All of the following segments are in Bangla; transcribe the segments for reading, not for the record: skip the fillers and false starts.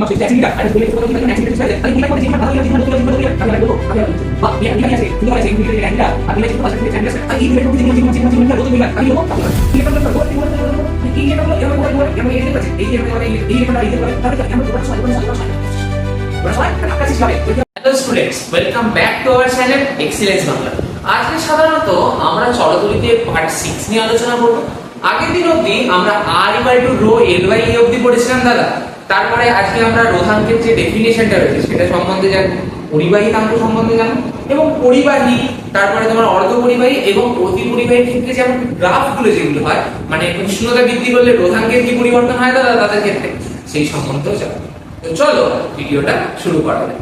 মাস অ্যাক্টিভিটি আর বলে তো কোনো অ্যাক্টিভিটি আছে আমি কি করে জিনিস ভালো জিনিস ভালো আমি বলবো বা আমি আছে তুমি আছে ইনভিটেড অ্যান্ডা আমি কিছু পাশে চ্যানেল আছে আমি ইনভিটেড করতে জিনিস বলতে মিলা আমি বলবো কি করে বলবো এই যে বলবো এমন করে আমি এই যে এই যে তাহলে আমরা পুরো সবাই আপনারা শিখাবে। Hello students, welcome back to our channel excellence Bangla. আজকে সাধারণত আমরা চলতরিতে পার্ট 6 নিয়ে আলোচনা করব। আগের দিন অবধি আমরা r = রো l / e অবধি পড়েছিলাম দাদা। তারপরে আজকে আমরা রোধাঙ্কের যে ডেফিনিশনটা রয়েছে সেটা সম্বন্ধে জানবো, পরিবাহিতাঙ্ক সম্বন্ধে জানবো এবং পরিবাহী, তারপরে তোমার অর্ধ পরিবাহী এবং অতি পরিবাহীর ক্ষেত্রে যেমন গ্রাফগুলো যেগুলো হয়, মানে উষ্ণতা বৃদ্ধি করলে রোধাঙ্কের কি পরিবর্তন হয় দাদা তাদের ক্ষেত্রে, সেই সম্বন্ধেও জানবো। তো চলো ভিডিওটা শুরু করা যাক।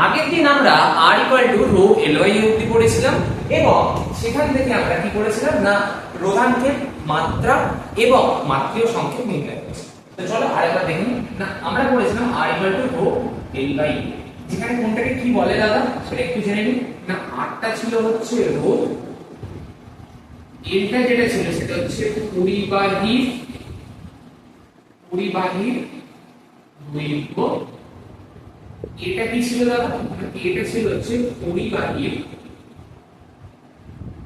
আগের দিন আমরা r = রো l / e অবধি পড়েছিলাম এবং সেখান থেকে আমরা কি করেছিলাম না রোধাঙ্কের মাত্রা এবং মাত্রীয় সংকেত নির্ণয় করেছিলাম। তো চলো আরেকবার দেখি না, আমরা পড়েছিলাম r = রো l / e, যেখানে কোনটাকে কি বলে দাদা সেটা একটু জেনে নিই না। rটা ছিল হচ্ছে রোধ, lটা যেটা ছিল সেটা হচ্ছে পরিবাহীর দৈর্ঘ্য। এটা কি ছিল দাদা, এটা ছিল হচ্ছে পরিবাহীর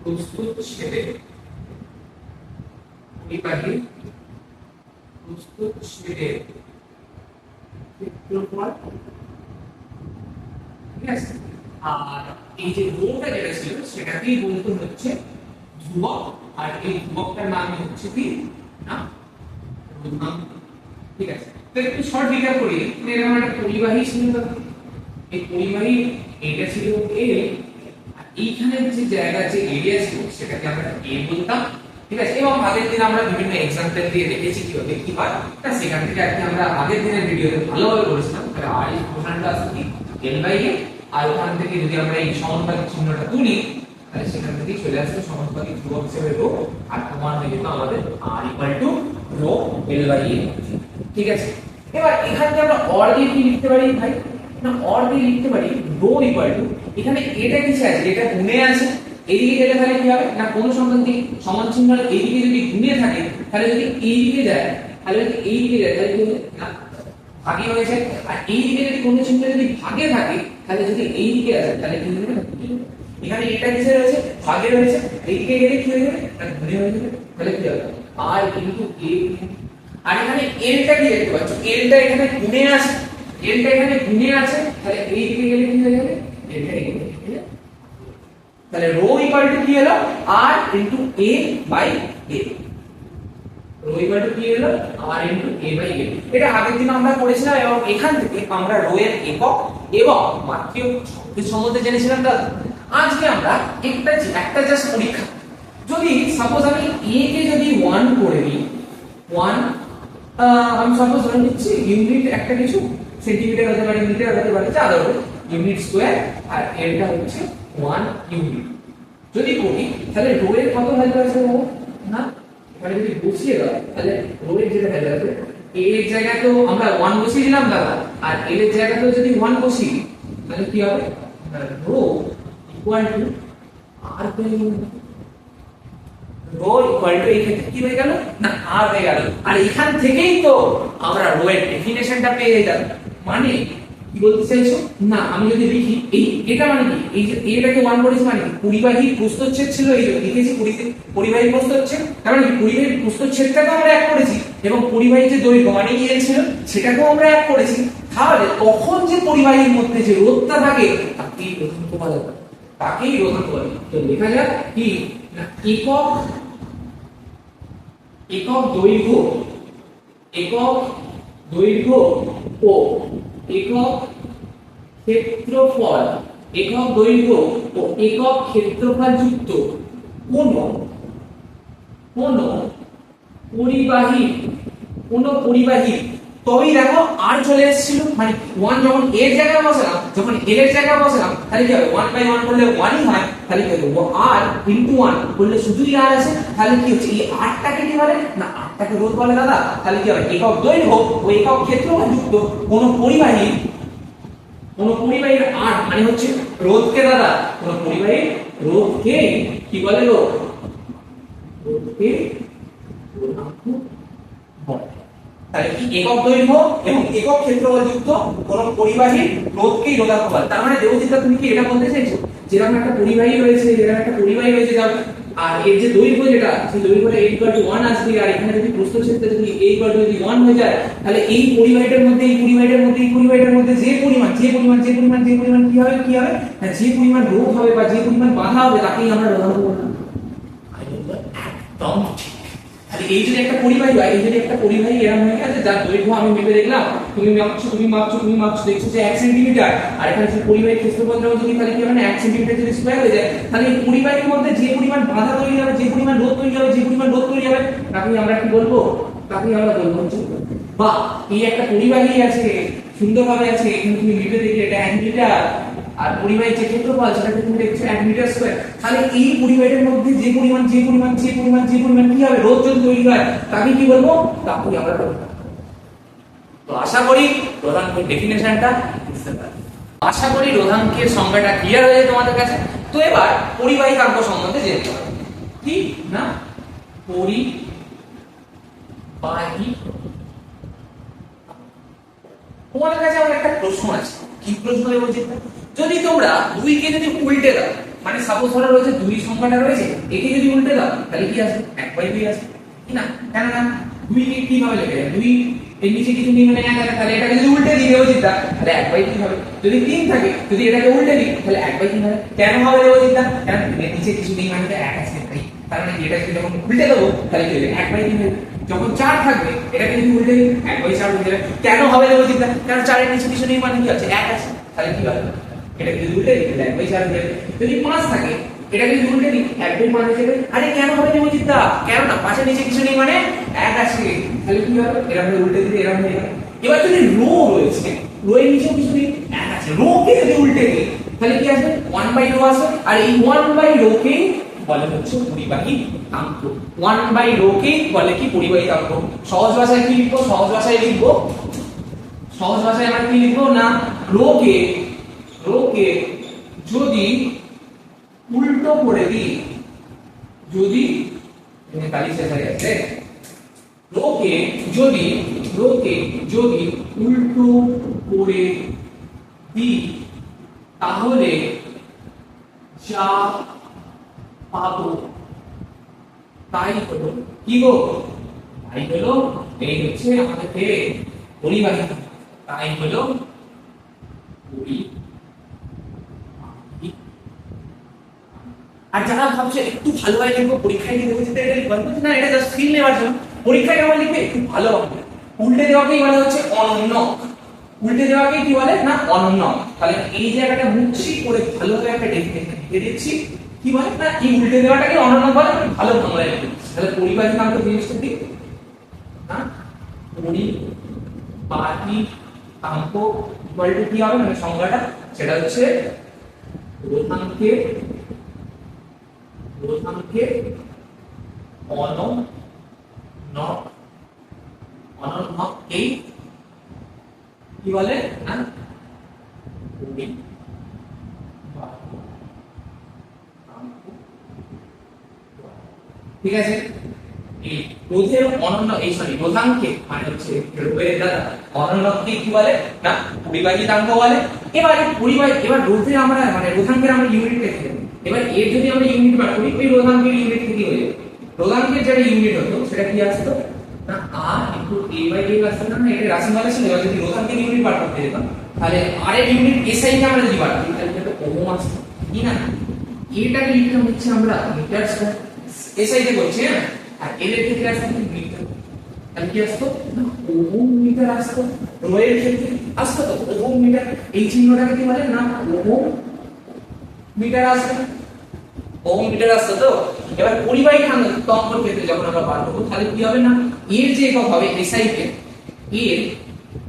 প্রস্থচ্ছেদের ক্ষেত্রফল, ঠিক আছে। আর এই যে রোটা যেটা ছিল সেটাকেই বলতে হচ্ছে ধ্রুবক, আর এই ধ্রুবকটার নাম হচ্ছে কি না রোধাঙ্ক, ঠিক আছে। তো একটু শর্ট রিক্যাপ করি, এরকম একটা পরিবাহী ছিল, এই পরিবাহী এটা ছিল a, আর এইখানে যে জায়গা যে এরিয়া ছিল সেটাকে আমরা a বলতাম, ঠিক আছে। এবং আগের দিন আমরা বিভিন্ন এক্সাম্পল দিয়ে দেখেছি কিভাবে কি হয়, তা সেখান থেকে আর কি আমরা আগের দিনের ভিডিওতে ভালোভাবে করেছিলাম। তাহলে r এর প্রমাণটা আছে কি l/a, আর ওখান থেকে যদি আমরা এই সমানুপাতিক চিহ্নটা তুলি তাহলে সেখান থেকে চলে আসবে সমানুপাতিক ধ্রুবক হিসেবে রো, আর প্রমাণ হয়ে যেত আমাদের r = রো l/e, ঠিক আছে। এবার এখান থেকে আমরা অর দিয়ে কি লিখতে পারি ভাই না, অর দিয়ে লিখতে পারি রো = এখানে এটা কিসে আছে, এটা গুণে আছে, এইদিকে গেলে তাহলে কি হবে না কোন সংখ্যাটি সমান চিহ্ন এইদিকে যদি গুণে থাকে তাহলে যদি এইদিকে যায় তাহলে কি হবে না ভাগে হয়ে যায়, আর এইদিকে যদি কোন চিহ্ন যদি ভাগে থাকে তাহলে যদি এইদিকে আসে তাহলে কি হবে না, এখানে এটা কিসে রয়েছে ভাগে রয়েছে, এইদিকে গেলে কি হয়ে যাবে না গুণে হয়ে যাবে, তাহলে কি হবে r * a। আর এখানে lটা কি দেখতে পাচ্ছ, lটা এখানে গুণে আছে, তাহলে এই দিকে গেলে কি হয়ে যাবে lটা এখানে, তাহলে রো = কি হলো r * a/a, রো = কি হলো r * a/a। এটা আগের দিন আমরা পড়েছিলাম এবং এখান থেকে আমরা রো এর একক এবং মাত্রীয় সংকেত সম্বন্ধে জেনেছিলাম দাদা। আজকে আমরা একটা জাস্ট পরীক্ষা, যদি সাপোজ আমি a কে যদি 1 করে দিই, 1 আমি সাপোজ ধরে নিচ্ছি ইউনিট একটা কিছু সেন্টিমিটার হতে পারে, মিটার হতে পারে, যা ধরো ইউনিট স্কয়ার, আর এরটা হচ্ছে 1 ইউনিট যদি করি তাহলে রো এর কত ভ্যালু আসবে না, মানে যদি বসিয়ে দাও তাহলে রো এর যেটা ভ্যালু আসবে a এর জায়গায় তো আমরা 1 বসিয়ে দিলাম দাদা, আর l এর জায়গায় তো যদি 1 বসিয়ে তাহলে কি হবে রো = r / রো = এই ক্ষেত্রে কি হয়ে গেল না r হয়ে গেল। আর এখান থেকেই তো আমরা রো এর ডেফিনিশনটা পেয়ে যাব। মানে কি বলতে চাইছো না, আমি যদি লিখি এই এটা মানে কি, এই যে এটাকে 1 করেছি মানে কি পরিবাহীর প্রস্থচ্ছেদ ছিল, এই যে লিখেছি পরিবাহীর প্রস্থচ্ছেদ, তার মানে কি পরিবাহীর প্রস্থচ্ছেদটাকে আমরা এক করেছি এবং পরিবাহীর যে দৈর্ঘ্য মানে কি ছিল সেটাকেও আমরা এক করেছি। তাহলে তখন যে পরিবাহীর মধ্যে যে রোধটা থাকে তাকেই রোধাঙ্ক বলা হয়, তাকেই রোধাঙ্ক বলে। তো লেখা যাক কি না একক দৈর্ঘ্য ও একক ক্ষেত্রফল, একক দৈর্ঘ্য ও একক ক্ষেত্রফল যুক্ত কোন পরিবাহী তবেই দেখো আর চলে এসেছিল, মানে 1 যখন এর জায়গায় বসালাম, যখন l এর জায়গায় বসালাম তাহলে কি হবে 1/1 করলে 1ই হয়, তাহলে কি হবে r * 1 করলে শুধুই r আছে, তাহলে কি হচ্ছে এই rটাকে কি বলে না rটাকে রোধ বলে দাদা। তাহলে কি হবে একক দৈর্ঘ্য ও একক ক্ষেত্রফল যুক্ত কোন পরিবাহীর r মানে হচ্ছে রোধকে দাদা, কোন পরিবাহীর রোধকে কি বলে রোধকে রোধাঙ্ক বলে। তাহলে কি একক দৈর্ঘ্য এবং একক ক্ষেত্রফল যুক্ত কোন পরিবাহীর রোধকেই রোধাঙ্ক বলে। তার মানে দেবজিৎ তুমি কি এটা বলতে চাইছো যেরকম একটা পরিবাহী রয়েছে যার আর এর যে দৈর্ঘ্য যেটা সেই দৈর্ঘ্যটা a = 1 আসবে, আর এখানে যদি প্রস্থচ্ছেদটা যদি a = 1 হয়ে যায় তাহলে এই পরিবাহীটার মধ্যে যে পরিমাণ কি হবে না যে পরিমাণ রোধ হবে বা যে পরিমাণ বাধা হবে তাকেই আমরা রোধাঙ্ক বলবো। একদম ঠিক। তাহলে এই যদি একটা পরিবাহী হয়, এরকম হয়ে গেছে যার দৈর্ঘ্য আমি মেপে দেখলাম, তুমি মাপছো দেখছো যে 1 সেন্টিমিটার, আর এখানে যদি পরিবাহীর ক্ষেত্রফলটাও যদি তাহলে কি হবে না 1 সেন্টিমিটার যদি স্কয়ার হয়ে যায়, তাহলে এই পরিবাহীর মধ্যে যে পরিমাণ বাধা তৈরি হবে, যে পরিমাণ রোধ তৈরি হবে তাকেই আমরা কি বলবো? বা এই একটা পরিবাহী আছে, সুন্দরভাবে আছে, এখানে তুমি মেপে দেখলে এটা 1 মিটার, আর পরিবাহীর যে ক্ষেত্রফল সেটাকে তুমি দেখছো 1 মিটার স্কয়ার। তাহলে এই পরিবাহীর মধ্যে যে পরিমাণ কি হবে রোধ যদি তৈরি হয় তাকে কি বলবো? তাকেই আমরা বলবো। তো আশা করি রোধাঙ্কের ডেফিনেশনটা বুঝতে পারবে। আশা করি রোধাঙ্কের সংজ্ঞাটা ক্লিয়ার হয়ে যায় তোমাদের কাছে। তো এবার পরিবাহিতাঙ্ক সম্বন্ধে জেনে নেব। কি না পরিবাহী, তোমাদের কাছে আমার একটা প্রশ্ন আছে। কি প্রশ্ন দেবো? যদি তোমরা 2 কে যদি উল্টে দাও, মানে সাপোজ ধরা রয়েছে 2 সংখ্যাটা রয়েছে, একে যদি উল্টে দাও তাহলে কি আসবে? 1/2 আসবে, কি না? কেন না 2 কে কিভাবে লেখা যায়? 2 এর নিচে কিছু নেই মানে 1 আছে, তাহলে এটাকে যদি উল্টে দিই দেবজিৎদা তাহলে 1/2 হবে। যদি 3 থাকে, যদি এটাকে উল্টে দিই তাহলে 1/3 হবে। কেন হবে দেবজিৎদা? কারণ এর নিচে কিছু নেই মানে 1 আছে, তার মানে এটা যদি যখন উল্টে দেবো তাহলে কি হবে? 1/3 হবে। যখন 4 থাকবে এটাকে যদি উল্টে দিই 1/4 হয়ে যাবে। কেন হবে দেবজিৎদা? কারণ 4 এর নিচে কিছু নেই মানে কি আছে? 1 আছে, তাহলে কি হবে? এটাকে যদি উল্টে দিই তাহলে 1/4 হয়ে যাবে। যদি 5 থাকে এটাকে যদি উল্টে দিই 1/5 হয়ে যাবে। আরে কেন হবে দেবজিৎদা? কেন না 5 এর নিচে কিছু নেই মানে 1 আছে, তাহলে কি হবে? এরকম উল্টে দিলে এরকম হয়ে যাবে। এবার যদি রো রয়েছে, রো এর নিচেও কিছু নেই 1 আছে, রো কে যদি উল্টে দিই তাহলে কি আসবে? 1/ρ আসবে। আর এই 1/ρ কে বলে হচ্ছে পরিবাহিতাঙ্ক। 1/ρ কে বলে কি? পরিবাহিতাঙ্ক। সহজ ভাষায় কি লিখবো? সহজ ভাষায় আমরা কি লিখবো না রো কে যদি উল্টো করে দিই, যদি কালি শেষ হয়ে গেছে, রো কে যদি উল্টো করে দিই তাহলে যা পাবো তাই হলো কি গো? তাই হলো এই হচ্ছে আমাদেরকে পরিবাহিতাঙ্ক। তাই হলো আর যারা ভাবছে একটু ভালোভাবে লিখবো পরীক্ষায় লিখবো, যেটা এটা গল্প না, এটা জাস্ট ফিল নেওয়ার জন্য, পরীক্ষায় কেমন লিখবে একটু ভালো হবে। উল্টে দেওয়াকেই বলে হচ্ছে অনন্য। কি বলে না অনন্য। তাহলে এই জায়গাটা মুছি করে ভালোভাবে একটা ডেফিনেশন দিয়ে দিচ্ছি। কি বলে না এই উল্টে দেওয়াটাকে অনন্য বলে, ভালো বাংলায় লিখবে। তাহলে পরিবাহিতাঙ্ক জিনিসটা কি না পরিবাহিতাঙ্ক ইকুয়াল টু কি হবে মানে সংজ্ঞাটা সেটা হচ্ছে রোধাঙ্কের অনন্যকেই কি বলে না ঠিক আছে। এই রোধের অনন্য রোধাঙ্কে মানে হচ্ছে রোধের দ্বারা অনন্যকে কি বলে না পরিবাহিতাঙ্ক বলে। এবার রোধের আমরা মানে রোধাঙ্কের আমরা ইউনিট লিখে দেব। এবার এর যদি আমরা ইউনিট বার করি ওই রোধাঙ্কের ইউনিট কি হয়ে যাবে? রোধাঙ্কের যেটা ইউনিট হতো সেটা কি আসতো না r * a/a আসতো না, এটা রাশিমালা ছিল। এবার যদি রোধাঙ্কের ইউনিট বার করতে যেতাম তাহলে r এর ইউনিট SI কে আমরা যদি বার করি তাহলে এটা ওহম আসতো, কি না? এটাকে লিখলাম হচ্ছে আমরা মিটার স্কয়ার, SI তে করছি হ্যাঁ, আর এর ক্ষেত্রে আসতো মিটার। তাহলে কি আসতো না ওহম মিটার আসতো। রো এর ক্ষেত্রে আসতো তো ওহম মিটার। এই চিহ্নটাকে কি বলে না ওহম মিটার আসতো, ওহম মিটার আসতো। তো এবার পরিবাহিতাঙ্ক ক্ষেত্রে যখন আমরা বার করব তাহলে কি হবে না এর যে একক হবে SI কে, এর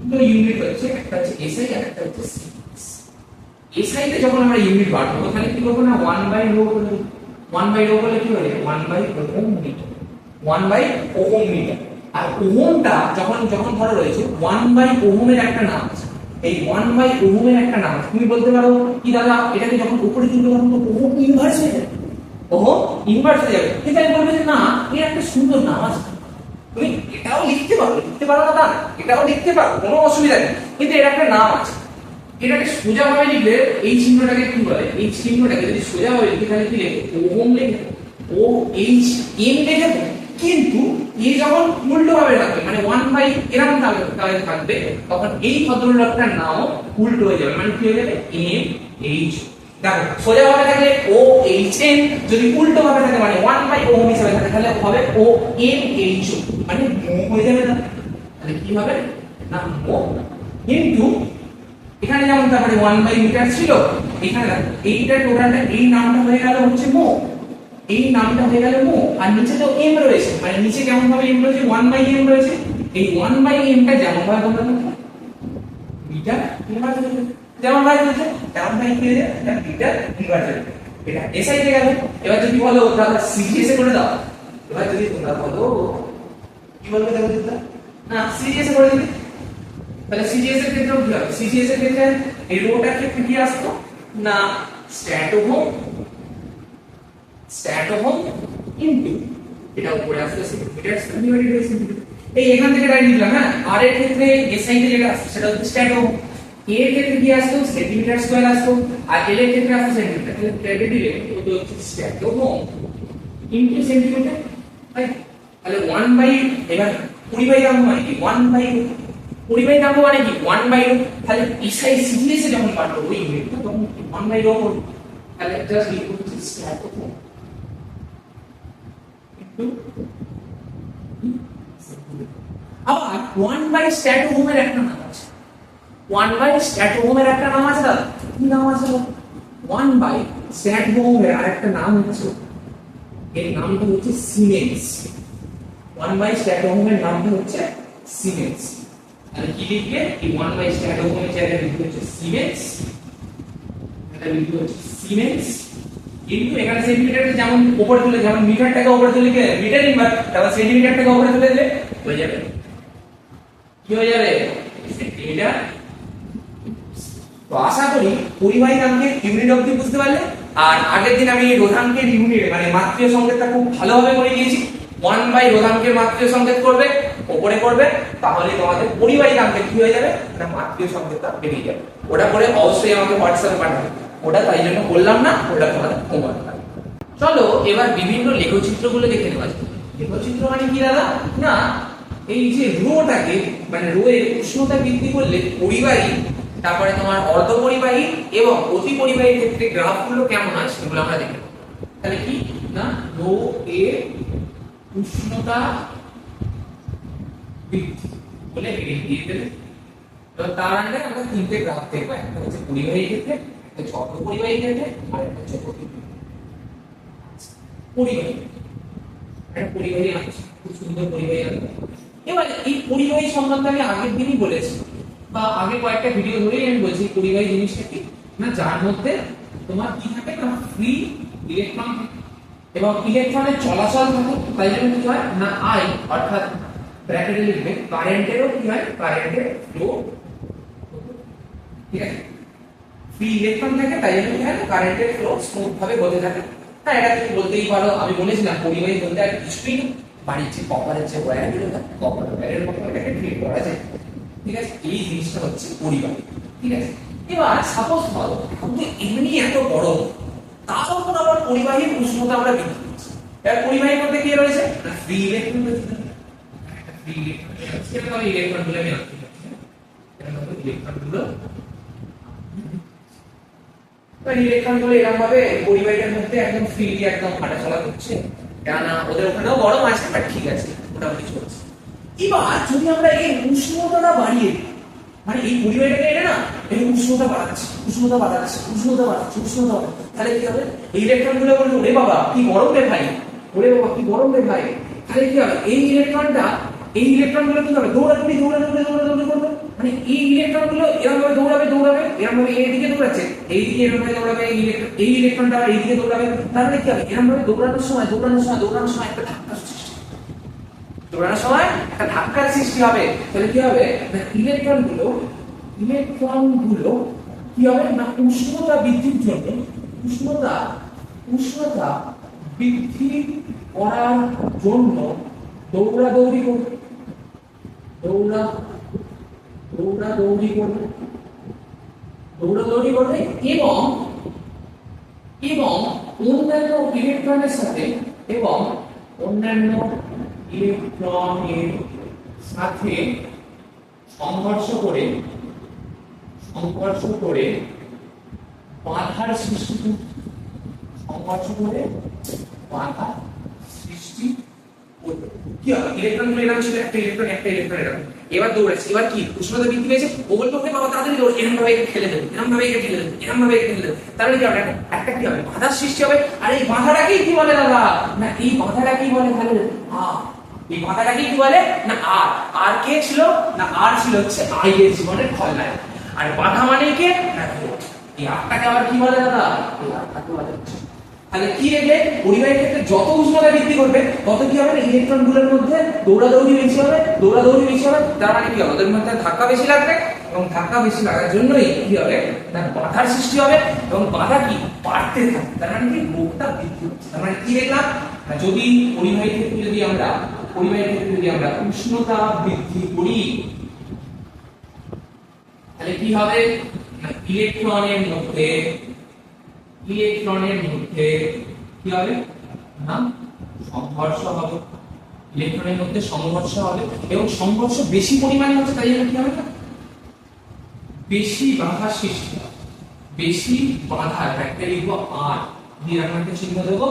দুটো ইউনিট হচ্ছে, একটা হচ্ছে SI আর একটা হচ্ছে সিরিজ। SI তে যখন আমরা ইউনিট বার করব তাহলে কি করব না 1/ρ বলে 1/ρ বলে কি হবে 1/ওহম মিটার, 1/ওহম মিটার। আর ওহমটা যখন ধরো রয়েছে 1/ওহমের একটা নাম আছে, এই 1/ওহমের একটা নাম আছে। তুমি বলতে পারো কি দাদা এটাকে যখন উপরে তুলতে তখন তো ওহম ইনভার্স হয়ে যাবে, ওহম ইনভার্স হয়ে যাবে। কিন্তু আমি বলবো যে না এর একটা সুন্দর নাম আছে, তুমি এটা এটাও লিখতে পারো না তা না, এটাও লিখতে পারো, কোনো অসুবিধা নেই, কিন্তু এর একটা নাম আছে। এটাকে সোজাভাবে লিখলে এই চিহ্নটাকে কি বলে, এই চিহ্নটাকে যদি সোজাভাবে লিখে তাহলে কি লিখে, ওম লিখে, ও এইচ এম লিখে। কিন্তু এই যখন উল্টো ভাবে থাকবে মানে 1 এরকম থাকবে, তখন এই ভদ্রলোকটার নামও উল্টো হয়ে যাবে, মানে কি হয়ে যাবে, এম এইচ। দেখো সোজা ভাবে থাকলে ও এইচ এম, যদি উল্টো ভাবে থাকে মানে 1 ওম হিসেবে থাকে তাহলে হবে ও এম এইচ, মানে মো হয়ে যাবে না, তাহলে কি হবে না মো। কিন্তু এখানে যেমন তারপরে 1 মিটার ছিল, এখানে দেখো এইটা টোটালটা এই নামটা হয়ে গেল হচ্ছে মো, এই নামটা হয়ে গেল মো, আর নিচে তো এম রয়েছে, মানে নিচে কেমন ভাবে এম রয়েছে, 1 এম রয়েছে, এই 1 এমটা যেমন ভাবে তোমরা মিটার ইনভার্টার যেমন ভাবে রয়েছে তেমন ভাবে কি হয়ে যায়, এটা মিটার ইনভার্টার। এটা এসআই তে গেল। এবার যদি বলো দাদা সিজিএস এ করে দাও, এবার যদি তোমরা বলো কি বলবে দেখো দিদা, না সিজিএস এ করে দিবে, তাহলে সিজিএস এর ক্ষেত্রে কি হবে, সিজিএস এর ক্ষেত্রে এই রোটার ক্ষেত্রে কি আসতো না স্ট্যাটোহোম ইনটু এটা উপরে আসছে সেন্টিমিটার ডিভাইডেড বাই সেন্টিমিটার। এই এখান থেকে রাইট দিলাম, হ্যাঁ। আর এর ক্ষেত্রে এসআই তে যেটা আসছে সেটা হচ্ছে স্ট্যাটোহোম, এর ক্ষেত্রে কি আসতো সেন্টিমিটার স্কয়ার আসতো, আর এল এর ক্ষেত্রে আসতো সেন্টিমিটার, তাহলে ব্র্যাকেট দিলে কত হচ্ছে স্ট্যাটোহোম ইনটু সেন্টিমিটার, রাইট। তাহলে 1 এবার 20 দাম মানে কি 20 দাম মানে কি 1 তাহলে এসআই সিজিএস এ যখন পাঠো ওই ইউনিটটা তখন 1 রো করব, তাহলে জাস্ট লিখব হচ্ছে স্ট্যাটোহোম ইনটু আবার 1 স্ট্যাটোহোমের একটা নাম আছে, 1 স্ট্যাটোহোমের একটা নাম আছে দাদা, কি নাম আছে 1 স্ট্যাটোহোমের আরেকটা নাম হচ্ছে, এর নামটা হচ্ছে সিমেন্স। 1 স্ট্যাটোহোমের নামটা হচ্ছে সিমেন্স। তাহলে কি লিখবে, এই 1 স্ট্যাটোহোমের জায়গায় লিখবে হচ্ছে সিমেন্স, এটা লিখবে হচ্ছে সিমেন্স কিন্তু এখানে সেন্টিমিটারটা যেমন উপরে তুলে, যেমন মিটারটাকে উপরে তুলে লিখে মিটার ইনভার্ট, তারপর সেন্টিমিটারটাকে উপরে তুলে দিলে হয়ে যাবে, কি হয়ে যাবে, সেন্টিমিটার। তো আশা করি পরিবাহিতাঙ্কের ইউনিট অবধি বুঝতে পারলে। আর আগের দিন আমি রোধাঙ্কের ইউনিট মানে মাত্রিয় সংকেতটা খুব ভালোভাবে করে দিয়েছি। 1 রোধাঙ্কের মাত্রিয় সংকেত করবে, উপরে করবে, তাহলে তোমাদের পরিবাহিতাঙ্কের কি হয়ে যাবে না মাত্রিয় সংকেতটা বেরিয়ে যাবে। ওটা করে অবশ্যই আমাকে হোয়াটসঅ্যাপে পাঠাবে, ওটা তাই জন্য বললাম না, ওটা তোমাদের হোমওয়ার্ক। চলো এবার বিভিন্ন লেখচিত্রগুলো দেখে নেওয়া যাক। লেখচিত্র মানে কি দাদা, না এই যে রোটাকে মানে রোয়ের উষ্ণতা বৃদ্ধি করলে পরিবাহী, তারপরে তোমার অর্ধপরিবাহী এবং অতি পরিবাহীর ক্ষেত্রে গ্রাফগুলো কেমন হয় সেগুলো আমরা দেখে নেব। তাহলে কি না রো এর উষ্ণতা বৃদ্ধি বলে দিয়ে দেবে। তো তার আগে আমরা তিনটে গ্রাফ দেখবো, একটা হচ্ছে পরিবাহী ক্ষেত্রে, একটা হচ্ছে অর্ধপরিবাহী ক্ষেত্রে, আর একটা হচ্ছে পরিবাহী। একটা পরিবাহী আছে, খুব সুন্দর পরিবাহী আছে। এবার এই পরিবাহী সম্বন্ধে আমি আগের দিনই বলেছি বা আগে কয়েকটা ভিডিও ধরেই আমি বলছি পরিবাহী জিনিসটা কি না, যার মধ্যে তোমার কি থাকে না ফ্রি ইলেকট্রন এবং ইলেকট্রনের চলাচল থাকে, তাই জন্য কি হয় না আই অর্থাৎ ব্র্যাকেটে লিখবে কারেন্টেরও কি হয়, কারেন্টের ফ্লো, ঠিক আছে, ফ্রি ইলেকট্রন থাকে তাই জন্য কি হয় কারেন্টের ফ্লো স্মুথ ভাবে বলতে থাকে। হ্যাঁ এটা তুমি বলতেই পারো, আমি বলেছিলাম পরিবাহী বলতে আর কিছুই না, বাড়ির যে কপারের যে ওয়্যারগুলো থাকে কপার ওয়্যারের মতো এটাকে ট্রিট করা যায়, ঠিক আছে, এই জিনিসটা হচ্ছে পরিবাহী, ঠিক আছে। এবার সাপোজ ধরো কিন্তু এমনি এত গরম, তার উপর আবার পরিবাহীর উষ্ণতা আমরা বৃদ্ধি করছি, এবার পরিবাহীর মধ্যে কি রয়েছে না ফ্রি ইলেকট্রন রয়েছে, একটা ফ্রি ইলেকট্রন সেটা আমি ইলেকট্রনগুলো আমি আঁকতে যাচ্ছি, এটা হলো ইলেকট্রনগুলো। ইলেকট্রনগুলো এরকম ভাবে পরিবাহীর মধ্যে একদম ফ্রিলি একদম হাঁটাচলা করছে, কেননা ওদের ওখানেও গরম আছে বাট ঠিক আছে মোটামুটি চলছে। এবার যদি আমরা এই উষ্ণতাটা বাড়িয়ে দিই, মানে এই পরিবাহীটাকে এটা না এই উষ্ণতা বাড়াচ্ছে, তাহলে কি হবে, এই ইলেকট্রনগুলো বলবে ওরে বাবা কি গরম রে ভাই, ওরে বাবা কি গরম রে ভাই, তাহলে কি হবে এই ইলেকট্রনগুলো কি হবে দৌড়াদৌড়ি করবে, মানে এই ইলেকট্রনগুলো এরকম ভাবে দৌড়াবে এরকম ভাবে এইদিকে দৌড়াচ্ছে, এইদিকে এরকম ভাবে দৌড়াবে, এই ইলেকট্রনটা আবার এইদিকে দৌড়াবে, তাহলে কি হবে এরকম ভাবে দৌড়ানোর সময় একটা ধাক্কা সৃষ্টি, দৌড়ানোর সময় একটা ধাক্কার সৃষ্টি হবে। তাহলে কি হবে না ইলেকট্রনগুলো কি হবে না উষ্ণতা বৃদ্ধির জন্য উষ্ণতা বৃদ্ধি করার জন্য দৌড়াদৌড়ি করবে, দৌড়া দৌড়ি করবে, দৌড়াদৌড়ি করবে এবং অন্যান্য ইলেকট্রনের সাথে সংঘর্ষ করে বাধার সৃষ্টি করবে। কি হবে? ইলেকট্রনগুলো এরকম ছিল, একটা ইলেকট্রন এরকম। এবার দৌড়াচ্ছে, এবার কি উষ্ণতা বৃদ্ধি পেয়েছে, ও বলবে ওকে বাবা তাড়াতাড়ি দৌড়, এরকম ভাবে একে ঠেলে দেবে, তাহলে কি হবে? একটা কি হবে? বাধার সৃষ্টি হবে। আর এই বাধাটাকেই কি বলে দাদা? না এই বাধাটাকেই বলে তাহলে এই বাধাটাকেই কি বলে? না আর কে ছিল? না আর ছিল হচ্ছে আই এর জীবনের ক্ষয়নায়ক। আর বাধা মানে কে? না ভোল্ট। এই আরটাকে আবার কি বলে দাদা? এই আরটাকে বলে তাহলে কি রেখে পরিবাহীর ক্ষেত্রে যত উষ্ণতা বৃদ্ধি করবে তত কি হবে? ইলেকট্রন গুলোর মধ্যে দৌড়াদৌড়ি বেশি হবে। তার মানে কি হবে? ওদের মধ্যে ধাক্কা বেশি লাগবে এবং ধাক্কা বেশি লাগার জন্যই কি হবে? না বাধার সৃষ্টি হবে এবং বাধা কি বাড়তে থাকবে। তার মানে কি ভোল্টটা বৃদ্ধি হচ্ছে। তার মানে কি দেখলাম? যদি পরিবাহীর ক্ষেত্রে যদি আমরা উষ্ণতা বৃদ্ধি করি তাহলে কি হবে? না ইলেকট্রনের মধ্যে কি হবে? না সংঘর্ষ হবে। ইলেকট্রনের মধ্যে সংঘর্ষ হবে এবং সংঘর্ষ বেশি পরিমাণে হচ্ছে, তাই জন্য কি হবে? না বেশি বাধা সৃষ্টি হবে। বেশি বাধা একটা লিখবো আর দিয়ে আপনাকে চিহ্ন দেবো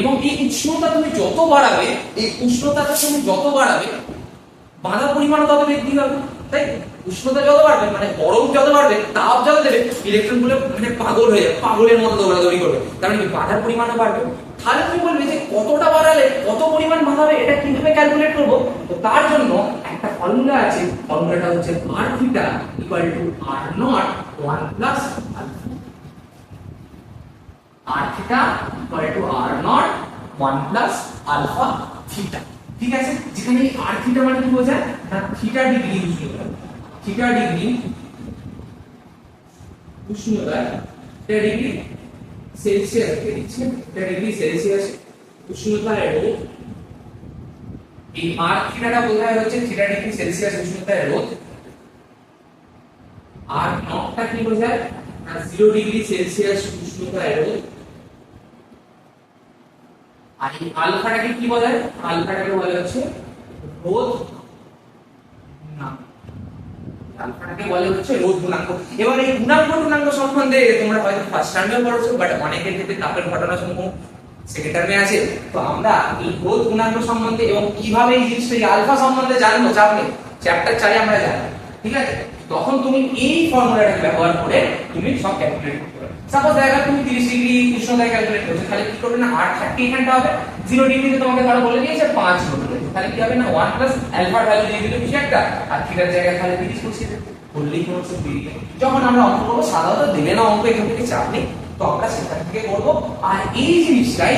এবং এই উষ্ণতা তুমি যত বাড়াবে, বাধার পরিমাণ তত বৃদ্ধি হবে। তাই উষ্ণতা যত বাড়বে মানে গরম যত বাড়বে, তাপ যত দেবে, ইলেকট্রন গুলো মানে পাগল হয়ে যাবে, পাগলের মতো দৌড়াদৌড়ি করবে। তার মানে বাধার পরিমাণও বাড়বে। তাহলে তুমি বলবে যে কতটা বাড়ালে কত পরিমাণ বাধা হবে, এটা কিভাবে ক্যালকুলেট করবো? তো তার জন্য একটা ফর্মুলা আছে, ফর্মুলাটা হচ্ছে r θ = r0 1 plus alpha. r θ = r0 1 plus alpha theta. ঠিক আছে, যেখানে এই r θ মানে কি বোঝায়? না থিটা ডিগ্রি উষ্ণতা, এটা ডিগ্রি সেলসিয়াস কে দিচ্ছে, এটা ডিগ্রি সেলসিয়াস উষ্ণতা রোধ। এই r থিটাটা বোঝায় হচ্ছে থিটা ডিগ্রি সেলসিয়াস উষ্ণতায় রোধ। আর নটটা কি বোঝায়? না 0 ডিগ্রি সেলসিয়াস উষ্ণতায় রোধ। আর এই আলফাটাকে কি বলে? আলফাটাকে বলে হচ্ছে রোধ গুণাঙ্ক। আলফাটাকে বলে হচ্ছে রোধ গুণাঙ্ক। এবার এই গুণাঙ্ক সম্বন্ধে তোমরা হয়তো ফার্স্ট টার্মেও পড়েছো, বাট অনেকের ক্ষেত্রে তাপের ঘটনাসমূহ সেকেন্ড টার্মে আছে। তো আমরা এই রোধ গুণাঙ্ক সম্বন্ধে এবং কিভাবে এই জিনিসটা আলফা সম্বন্ধে জানবো, চাপ নেই, চ্যাপ্টার 4 আমরা জানবো। ঠিক আছে, তখন তুমি এই ফর্মুলাটাকে ব্যবহার করে তুমি সব ক্যালকুলেট করতে পারবে। সাপোজ দেখা তুমি 30 ডিগ্রি উষ্ণতায় ক্যালকুলেট করছো, তাহলে কি করবে? না r30 এখানটা হবে, 0 ডিগ্রিতে তোমাকে ধরো বলে দিয়েছে 5 ভোল্ট, তাহলে কি হবে? না 1 প্লাস আলফা ভ্যালু দিয়ে দিলে কিছু একটা, আর থিটার জায়গায় তাহলে 30 বসিয়ে দেবে, বললেই কোনো কিছু বেরিয়ে যাবে। যখন আমরা অঙ্ক করবো সাধারণত দেবে না অঙ্ক, এখান থেকে চাপ নেই, তো আমরা সেখান থেকে করবো। আর এই জিনিসটাই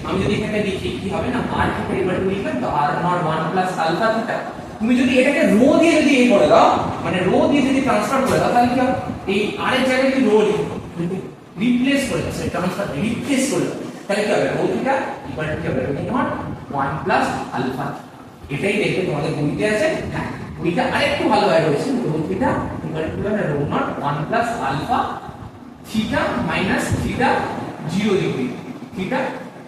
আমি যদি এখানে লিখি কি হবে? না r θ = লিখবেন তো r0 1 প্লাস আলফা থিটা। তুমি যদি এটাকে রো দিয়ে যদি এই করে দাও, মানে রো দিয়ে যদি ট্রান্সফার করে দাও, তাহলে কি হবে? এই r এর জায়গায় যদি রো লিখো, রিপ্লেস করে দাও, ট্রান্সফার রিপ্লেস করে দাও, তাহলে কি হবে? রো থিটা = কি হবে? Rho naught 1 plus alpha. এটাই দেখতে তোমাদের গণিতে আছে। হ্যাঁ, ওইটা আরেকটু ভালোভাবে রয়েছে। রো থিটা = কি হবে? Rho naught 1 plus alpha theta minus theta 0 degree, theta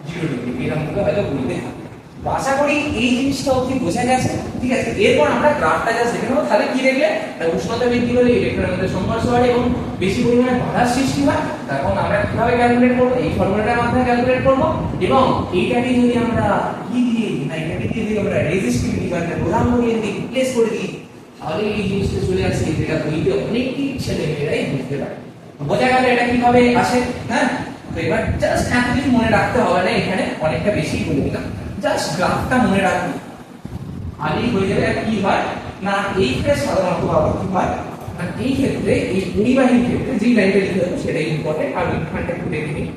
0 degree, এরকম ভাবে হয়তো গণিতে থাকে। তো আশা করি এই জিনিসটা অবধি বোঝা গেছে। ঠিক আছে, এরপর আমরা গ্রাফটা জাস্ট দেখে নেবো। তাহলে কি দেখলে? উষ্ণতা বৃদ্ধি হলে ইলেকট্রনের মধ্যে সংঘর্ষ হয় এবং বেশি পরিমাণে বাধার সৃষ্টি হয়। তখন আমরা কিভাবে ক্যালকুলেট করবো? এই ফর্মুলাটার মাধ্যমে ক্যালকুলেট করবো এবং এইটাকে যদি আমরা কি দিয়ে দিই, না এটাকে দিয়ে যদি আমরা রেজিস্টিভিটি বা প্রধান দিয়ে দিই, রিপ্লেস করে দিই, তাহলে এই জিনিসটা চলে আসে, যেটা বইতে অনেকই ছেলেমেয়েরাই বুঝতে পারে। বোঝা গেল এটা কিভাবে আসে? হ্যাঁ, তো এবার জাস্ট এতদিন মনে রাখতে হবে না, এখানে অনেকটা বেশি বলে দিলাম, জাস্ট গ্রাফটা মনে রাখুন, আলি হয়ে যাবে। কি হয় না এই ক্ষেত্রে সাধারণত বাবা কি হয় না, এই ক্ষেত্রে এই পরিবাহীর ক্ষেত্রে যে লাইনটা লিখতে হবে সেটাই ইম্পর্টেন্ট। আর এখানটা একটু দেখে নিই,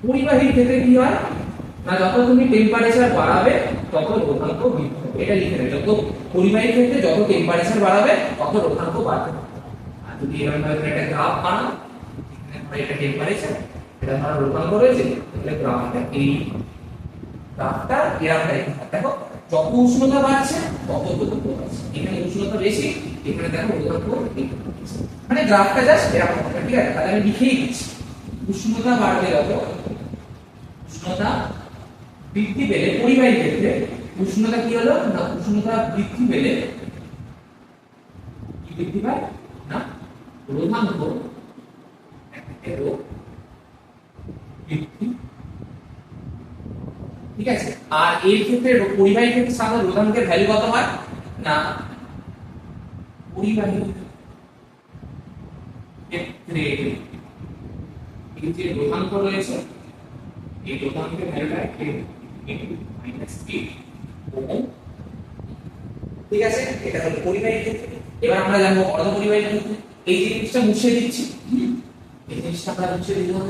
পরিবাহীর ক্ষেত্রে কি হয় না, যত তুমি টেম্পারেচার বাড়াবে তত রোধাঙ্ক বৃদ্ধি হবে। এটা লিখে নেবে, যত পরিবাহীর ক্ষেত্রে যত টেম্পারেচার বাড়াবে তত রোধাঙ্ক বাড়বে। আর যদি এরকম ভাবে একটা গ্রাফ বানাও, এটা টেম্পারেচার, এটা ধরো রোধাঙ্ক রয়েছে, তাহলে গ্রাফটা এই গ্রাফটা এরকম টাইপের। দেখো যত উষ্ণতা বাড়ছে তত দূরত্ব বাড়ছে, এখানে উষ্ণতা বেশি, এখানে দেখো দূরত্ব বেশি। মানে গ্রাফটা জাস্ট এরকম হবে, ঠিক আছে? তাহলে আমি লিখেই দিচ্ছি, উষ্ণতা বাড়বে যত, উষ্ণতা বৃদ্ধি পেলে পরিবাহী ক্ষেত্রে উষ্ণতা কি হলো না, উষ্ণতা বৃদ্ধি পেলে কি বৃদ্ধি পায় না, রোধাঙ্ক বৃদ্ধি, ঠিক আছে? আর এর ক্ষেত্রে পরিবাহী ক্ষেত্রে সাধারণত রোধাঙ্কের ভ্যালু কত হয় না, পরিবাহী ক্ষেত্রে এই যে রোধাঙ্ক রয়েছে, এই রোধাঙ্কের ভ্যালুটা ওহম, ঠিক আছে? এটা হলো পরিবাহী ক্ষেত্রে। এবার আমরা জানবো অর্ধ পরিবাহী ক্ষেত্রে। এই জিনিসটা মুছে দিচ্ছি, এই জিনিসটা আমরা মুছে দিলাম।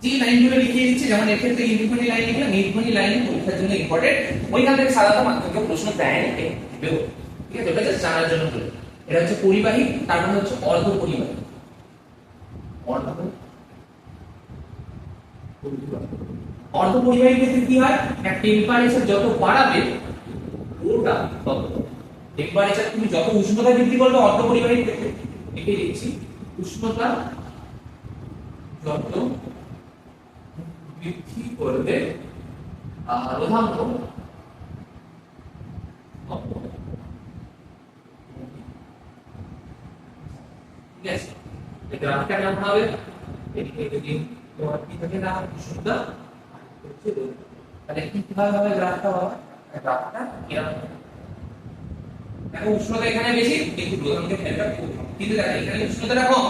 যে লাইনগুলো লিখে দিচ্ছি, যেমন এর ক্ষেত্রে ইন্ডিপেন্ডেন্ট লাইন লিখলাম, ইন্ডিপেন্ডেন্ট লাইন পরীক্ষার জন্য ইম্পর্টেন্ট, ওইখান থেকে সাধারণত মাধ্যমিক প্রশ্ন দেয় না, ঠিক আছে? ওটা জাস্ট জানার জন্য বলি। এটা হচ্ছে পরিবাহী, তার মানে হচ্ছে অর্ধ পরিবাহী। অর্ধ পরিবাহী ক্ষেত্রে কি হয় না, টেম্পারেচার যত বাড়াবে ওটা তত, টেম্পারেচার তুমি যত উষ্ণতা বৃদ্ধি করবে অর্ধ পরিবাহী ক্ষেত্রে, লিখে দিচ্ছি উষ্ণতা যত বৃদ্ধি করবে রোধাঙ্ক ঠিক আছে? গ্রাফটা কেমন হবে, এদিকে যদি তোমার কি থাকে না উষ্ণতা, তাহলে কিভাবে হবে গ্রাফটা হবে, গ্রাফটা এরকম। দেখো উষ্ণতা এখানে বেশি কিন্তু রোধাঙ্কের ভ্যালুটা কম, কিন্তু দেখো এখানে উষ্ণতাটা কম,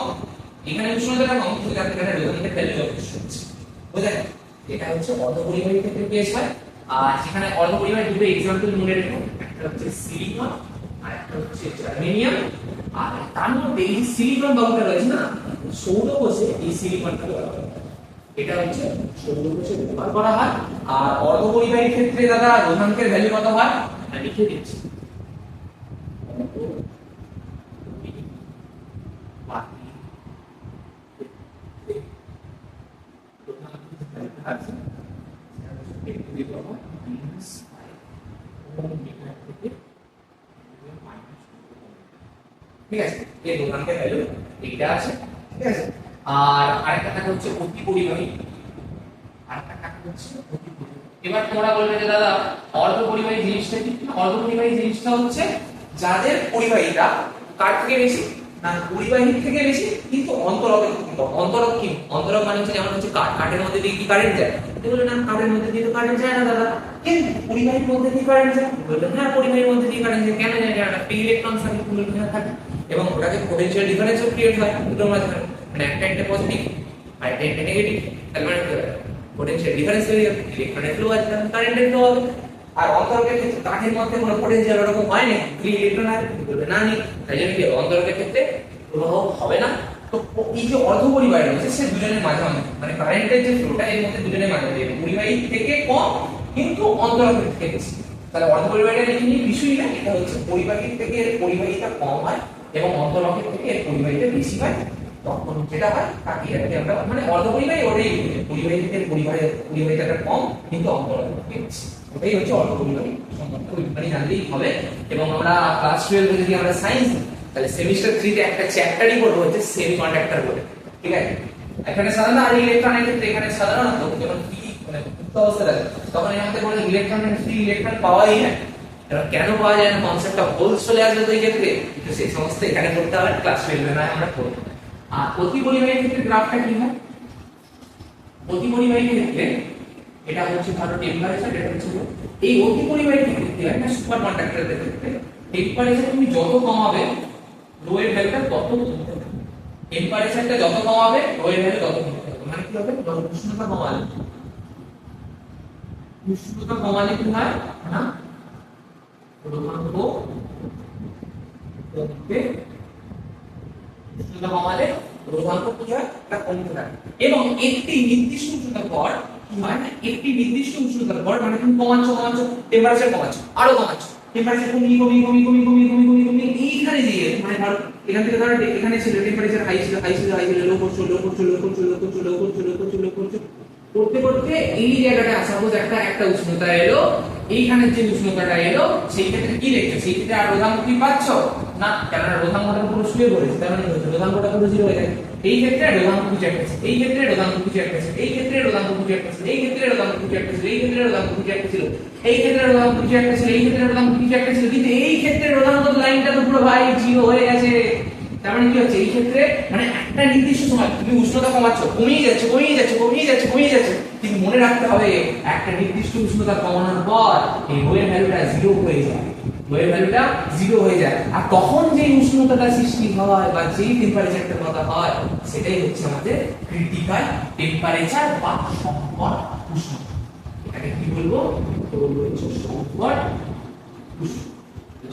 এখানে উষ্ণতাটা কম, কিন্তু দেখো এখানে রোধাঙ্কের ভ্যালু যথেষ্ট হচ্ছে, বুঝলেন? এটা হচ্ছে অর্ধ পরিবাহী ক্ষেত্রে কেস হয়। আর সেখানে অর্ধ পরিবাহী দুটো एग्जांपल মনে রেখো, একটা হচ্ছে সিলিকন আর একটা হচ্ছে জার্মেনিয়াম। আর তার মধ্যে এই সিলিকন বাবুটা রয়েছে না, সৌরকোষে এই সিলিকনটা ব্যবহার করা হয়, এটা হচ্ছে সৌরকোষে ব্যবহার করা হয়। আর অর্ধ পরিবাহী ক্ষেত্রে দাদা রোধাঙ্কের ভ্যালু কত হয় না, লিখে দিচ্ছি ঠিক আছে? এই রোধাঙ্কের ভ্যালু এইটা আছে, ঠিক আছে? আর আরেকটা থাকে হচ্ছে অতি পরিবাহী, আরেকটা থাকে হচ্ছে অতি পরিবাহী। এবার তোমরা বলবে যে দাদা অর্ধ পরিবাহী জিনিসটা কি? অর্ধ পরিবাহী জিনিসটা হচ্ছে যাদের পরিবাহীটা কার থেকে বেশি না, পরিবাহীর থেকে বেশি কিন্তু অন্তরকের থেকে কম। অন্তরক কি? অন্তরক মানে হচ্ছে যেমন হচ্ছে কাঠের মধ্যে দিয়ে কি কারেন্ট যায়, বললেন না কাঠের মধ্যে দিয়ে তো কারেন্ট যায় না দাদা, কিন্তু পরিবাহীর মধ্যে দিয়ে কারেন্ট যায়, বললেন হ্যাঁ পরিবাহীর মধ্যে দিয়ে কারেন্ট যায়। কেন যায়? কারণ একটা ইলেকট্রন সার্কুলেট থাকে এবং ওটাকে পোটেনশিয়াল ডিফারেন্সও ক্রিয়েট হয় দুটোর মাঝখানে, মানে একটা পজিটিভ আর একটা নেগেটিভ, তার মানে পোটেনশিয়াল ডিফারেন্স হয়ে যাবে, ইলেকট্রনের ফ্লো আছে, কারেন্টের ফ্লো হবে। আর অন্তরকের ক্ষেত্রে কাঠের মধ্যে কোনো পোটেনশিয়াল ওরকম হয় না, ফ্রি ইলেকট্রন আছে, বলবে না নেই, তাই জন্য কি অন্তরকের ক্ষেত্রে প্রবাহ হবে না। তো এই যে অর্ধ পরিবাহী রয়েছে সে দুজনের মাঝামাঝি, মানে কারেন্টের যে ফ্লোটা এর মধ্যে দুজনের মাঝামাঝি, পরিবাহী থেকে কম কিন্তু অন্তরকের থেকে বেশি। তাহলে অর্ধ পরিবাহীটা লিখে নিয়ে কিছুই না, এটা হচ্ছে পরিবাহীর থেকে এর পরিবাহীটা কম হয় এবং অন্তরকের থেকে এর পরিবাহীটা বেশি হয়। তখন যেটা হয় তাকে আমরা মানে অর্ধ পরিবাহী ওটাই পরিবাহী থেকে পরিবাহীটা কম কিন্তু অন্তরকের থেকে বেশি, ওটাই হচ্ছে অর্ধ পরিবাহী সম্বন্ধে মানে জানলেই হবে। এবং আমরা ক্লাস 12 যদি আমরা সায়েন্স তাহলে সেমিস্টার 3 তে একটা চ্যাপ্টারই পড়বো হচ্ছে সেমিকন্ডাক্টর বলে, ঠিক আছে? এখানে সাধারণত আর ইলেকট্রনের ক্ষেত্রে এখানে সাধারণত যখন কি মানে মুক্ত অবস্থা থাকে তখন এর মধ্যে কোনো ইলেকট্রন ফ্রি ইলেকট্রন পাওয়াই না। এবার কেন পাওয়া যায় না, কনসেপ্টটা হোল চলে আসবে তো এই ক্ষেত্রে, কিন্তু সেই সমস্ত এখানে পড়তে হবে, ক্লাস 12 না আমরা পড়বো। আর অতি পরিবাহী ক্ষেত্রে গ্রাফটা কি হয়? অতি পরিবাহী ক্ষেত্রে এটা হচ্ছে ধরো টেম্পারেচার, এটা হচ্ছে এই অতি পরিবাহী ক্ষেত্রে কি হয় না, সুপার কন্ডাক্টরের ক্ষেত্রে টেম্পারেচার তুমি যত কমাবে রো এর ভ্যালুটা তত কমতে থাকবে, টেম্পারেচারটা যত কমাবে রো এর ভ্যালু তত কমতে থাকবে। মানে কি হবে, যখন উষ্ণতা কমালে কি হয় না, রোধাঙ্ক কমতে, উষ্ণতা কমালে রোধাঙ্ক কি হয় এটা কমতে থাকে। এবং একটি নির্দিষ্ট উষ্ণতার পর কি হয় না, একটি নির্দিষ্ট উষ্ণতার পর মানে তুমি কমাচ্ছ টেম্পারেচার কমাচ্ছ, আরো কমাচ্ছ, টেম্পারেচার কমিয়ে এইখানে দিয়ে মানে ধরো এখান থেকে ধরো এখানে ছিল টেম্পারেচার হাই ছিল লো করছো করতে করতে এই জায়গাটা সাপোজ একটা উষ্ণতা এলো, এইখানে যে উষ্ণতাটা এলো সেই ক্ষেত্রে কি দেখছো, সেই ক্ষেত্রে আর রোধাঙ্ক কি পাচ্ছ না, কেননা রোধাঙ্কটা পুরো শুয়ে পড়েছে, তার মানে রোধাঙ্কটা পুরো জিরো হয়ে যায়। এই ক্ষেত্রে রোধাঙ্ক কিছু একটা ছিল, এই ক্ষেত্রে রোধাঙ্ক কিছু একটা ছিল, এই ক্ষেত্রে রোধাঙ্ক কিছু একটা ছিল, এই ক্ষেত্রে রোধাঙ্ক কিছু একটা ছিল, এই ক্ষেত্রে রোধাঙ্ক কিছু একটা ছিল, এই ক্ষেত্রে রোধাঙ্ক কিছু একটা ছিল, এই ক্ষেত্রে রোধাঙ্ক কিছু একটা ছিল, কিন্তু এই ক্ষেত্রে রোধাঙ্ক লাইনটা তো পুরো ভাই জিরো হয়ে গেছে। তার মানে কি হচ্ছে, এই ক্ষেত্রে মানে একটা নির্দিষ্ট সময় তুমি উষ্ণতা কমাচ্ছ, কমিয়ে যাচ্ছে, কিন্তু মনে রাখতে হবে একটা নির্দিষ্ট উষ্ণতা কমানোর পর এই ওয়েভ ভ্যালুটা জিরো হয়ে যায়, আর তখন যে উষ্ণতাটা সৃষ্টি হয় বা যেই টেম্পারেচারটার কথা হয় সেটাই হচ্ছে আমাদের ক্রিটিক্যাল টেম্পারেচার বা সংকট উষ্ণতা। এটাকে কি বলবো, হচ্ছে সংকট উষ্ণতা।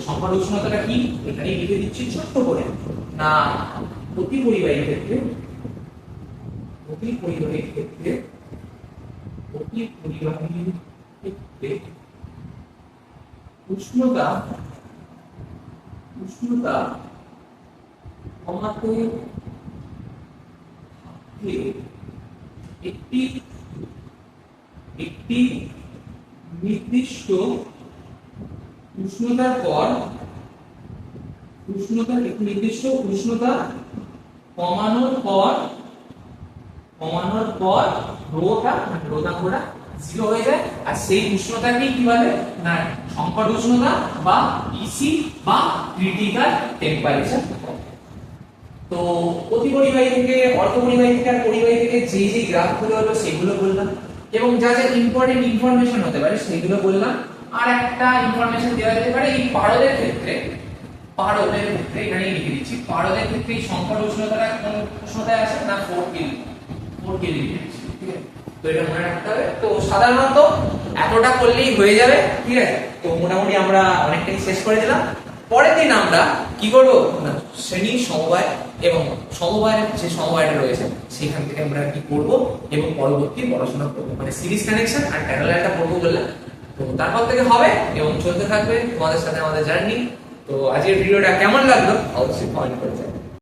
সংকট উষ্ণতাটা কি, এখানে লিখে দিচ্ছি ছোট্ট করে না, অতি পরিবাহী ক্ষেত্রে উষ্ণতা কমাতে একটি নির্দিষ্ট উষ্ণতার পর উষ্ণতা কমানোর পর রোধাঙ্কটা জিরো হয়ে যায়, আর সেই উষ্ণতাকেই কি বলে না সংকট উষ্ণতা বা ইসি বা ক্রিটিক্যাল টেম্পারেচার। তো অতি পরিবাহী থেকে, অর্ধ পরিবাহী থেকে আর পরিবাহী থেকে যে গ্রাফগুলো হলো সেগুলো বললাম, এবং যা ইম্পর্টেন্ট ইনফরমেশন হতে পারে সেগুলো বললাম। আর একটা ইনফরমেশন দেওয়া যেতে পারে, এই পারদের ক্ষেত্রে এখানে লিখে দিচ্ছি, পারদের ক্ষেত্রে এই সংকট উষ্ণতাটা কোন উষ্ণতায় আসে না 4 কেলভিন, ঠিক আছে। তো এটা মনে রাখতে হবে। তো সাধারণত এতটা করলেই হয়ে যাবে, ঠিক আছে। তো মোটামুটি আমরা অনেকটাই শেষ করে দিলাম। পরের দিন আমরা কি করব না শ্রেণী সমবায় এবং সমবায়ের যে সমবায়টা রয়েছে সেখান থেকে আমরা কি করব এবং পরবর্তী পড়াশোনা করব, মানে সিরিজ কানেকশন আর প্যারালালটা পড়বো বললাম। তো তারপর থেকে হবে এবং চলতে থাকবে তোমাদের সাথে আমাদের জার্নি। তো আজকের ভিডিওটা কেমন লাগলো অবশ্যই কমেন্ট করে জানাও।